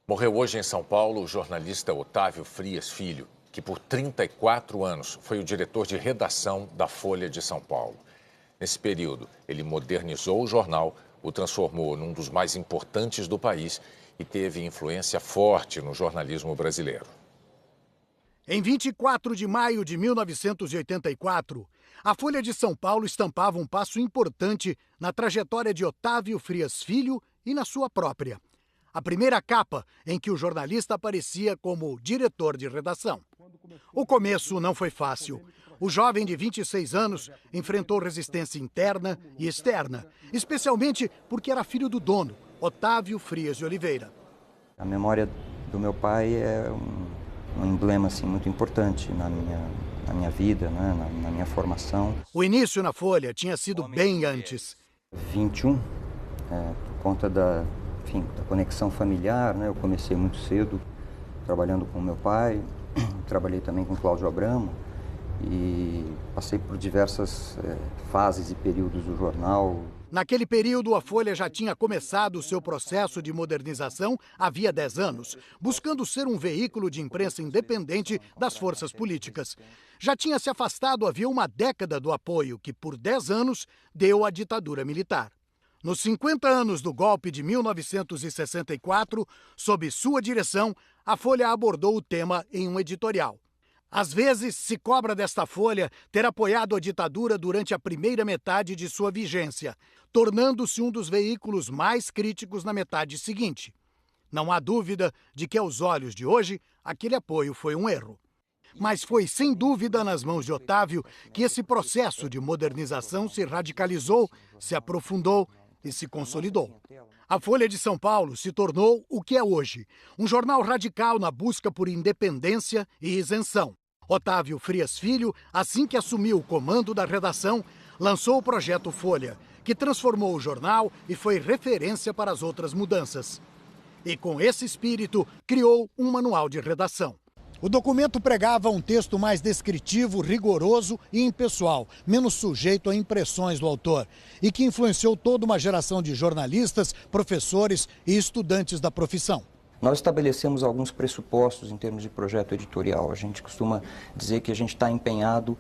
Morreu hoje em São Paulo o jornalista Otávio Frias Filho, que por 34 anos foi o diretor de redação da Folha de São Paulo. Nesse período, ele modernizou o jornal, o transformou num dos mais importantes do país e teve influência forte no jornalismo brasileiro. Em 24 de maio de 1984, a Folha de São Paulo estampava um passo importante na trajetória de Otávio Frias Filho e na sua própria. A primeira capa em que o jornalista aparecia como diretor de redação. O começo não foi fácil. O jovem de 26 anos enfrentou resistência interna e externa, especialmente porque era filho do dono, Otávio Frias de Oliveira. A memória do meu pai é um emblema assim, muito importante na minha vida, né? na minha formação. O início na Folha tinha sido bem antes. 21, por conta da conexão familiar, né? Eu comecei muito cedo trabalhando com meu pai, trabalhei também com Cláudio Abramo e passei por diversas fases e períodos do jornal. Naquele período, a Folha já tinha começado o seu processo de modernização havia 10 anos, buscando ser um veículo de imprensa independente das forças políticas. Já tinha se afastado havia uma década do apoio que, por 10 anos, deu à ditadura militar. Nos 50 anos do golpe de 1964, sob sua direção, a Folha abordou o tema em um editorial. Às vezes, se cobra desta Folha ter apoiado a ditadura durante a primeira metade de sua vigência, tornando-se um dos veículos mais críticos na metade seguinte. Não há dúvida de que, aos olhos de hoje, aquele apoio foi um erro. Mas foi, sem dúvida, nas mãos de Otávio que esse processo de modernização se radicalizou, se aprofundou e se consolidou. A Folha de São Paulo se tornou o que é hoje, um jornal radical na busca por independência e isenção. Otávio Frias Filho, assim que assumiu o comando da redação, lançou o projeto Folha, que transformou o jornal e foi referência para as outras mudanças. E com esse espírito, criou um manual de redação. O documento pregava um texto mais descritivo, rigoroso e impessoal, menos sujeito a impressões do autor, e que influenciou toda uma geração de jornalistas, professores e estudantes da profissão. Nós estabelecemos alguns pressupostos em termos de projeto editorial. A gente costuma dizer que a gente está empenhado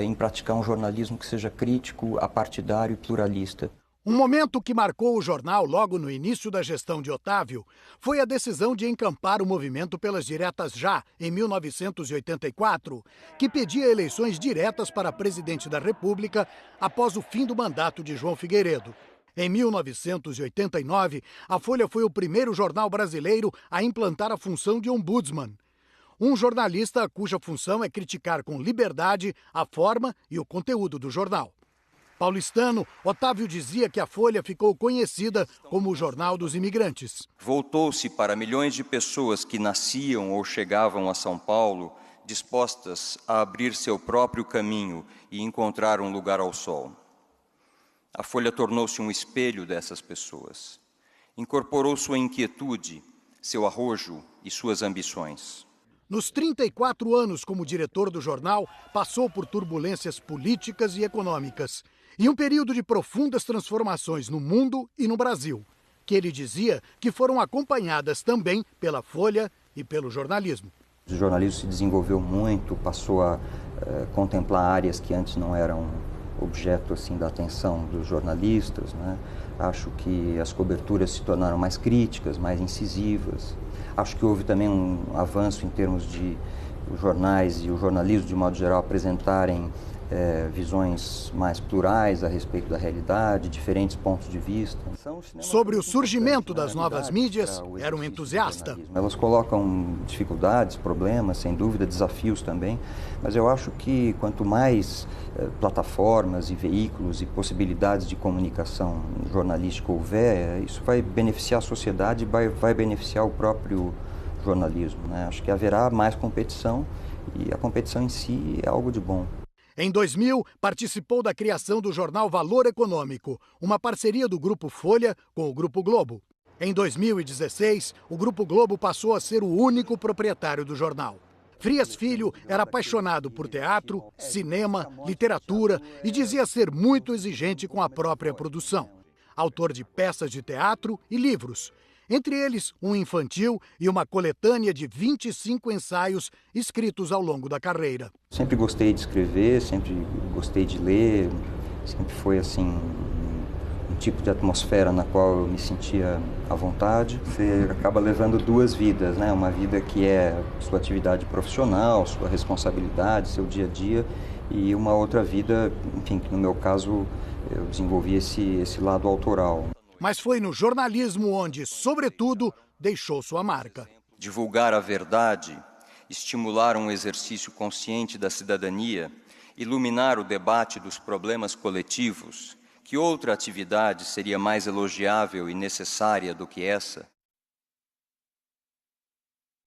em praticar um jornalismo que seja crítico, apartidário e pluralista. Um momento que marcou o jornal logo no início da gestão de Otávio foi a decisão de encampar o movimento pelas diretas já, em 1984, que pedia eleições diretas para presidente da República após o fim do mandato de João Figueiredo. Em 1989, a Folha foi o primeiro jornal brasileiro a implantar a função de ombudsman, um jornalista cuja função é criticar com liberdade a forma e o conteúdo do jornal. Paulistano, Otávio dizia que a Folha ficou conhecida como o jornal dos imigrantes. Voltou-se para milhões de pessoas que nasciam ou chegavam a São Paulo, dispostas a abrir seu próprio caminho e encontrar um lugar ao sol. A Folha tornou-se um espelho dessas pessoas. Incorporou sua inquietude, seu arrojo e suas ambições. Nos 34 anos como diretor do jornal, passou por turbulências políticas e econômicas e um período de profundas transformações no mundo e no Brasil, que ele dizia que foram acompanhadas também pela Folha e pelo jornalismo. O jornalismo se desenvolveu muito, passou a contemplar áreas que antes não eram objeto assim, da atenção dos jornalistas, né? Acho que as coberturas se tornaram mais críticas, mais incisivas. Acho que houve também um avanço em termos de os jornais e o jornalismo, de modo geral, apresentarem visões mais plurais a respeito da realidade, diferentes pontos de vista. Sobre o surgimento das novas mídias, era um entusiasta. Elas colocam dificuldades, problemas, sem dúvida, desafios também, mas eu acho que quanto mais plataformas e veículos e possibilidades de comunicação jornalística houver, isso vai beneficiar a sociedade e vai beneficiar o próprio jornalismo, né? Acho que haverá mais competição e a competição em si é algo de bom. Em 2000, participou da criação do jornal Valor Econômico, uma parceria do Grupo Folha com o Grupo Globo. Em 2016, o Grupo Globo passou a ser o único proprietário do jornal. Frias Filho era apaixonado por teatro, cinema, literatura e dizia ser muito exigente com a própria produção. Autor de peças de teatro e livros. Entre eles, um infantil e uma coletânea de 25 ensaios escritos ao longo da carreira. Sempre gostei de escrever, sempre gostei de ler, sempre foi assim um tipo de atmosfera na qual eu me sentia à vontade. Você acaba levando duas vidas, né? Uma vida que é sua atividade profissional, sua responsabilidade, seu dia a dia, e uma outra vida, enfim, que no meu caso eu desenvolvi esse lado autoral. Mas foi no jornalismo onde, sobretudo, deixou sua marca. Divulgar a verdade, estimular um exercício consciente da cidadania, iluminar o debate dos problemas coletivos, que outra atividade seria mais elogiável e necessária do que essa?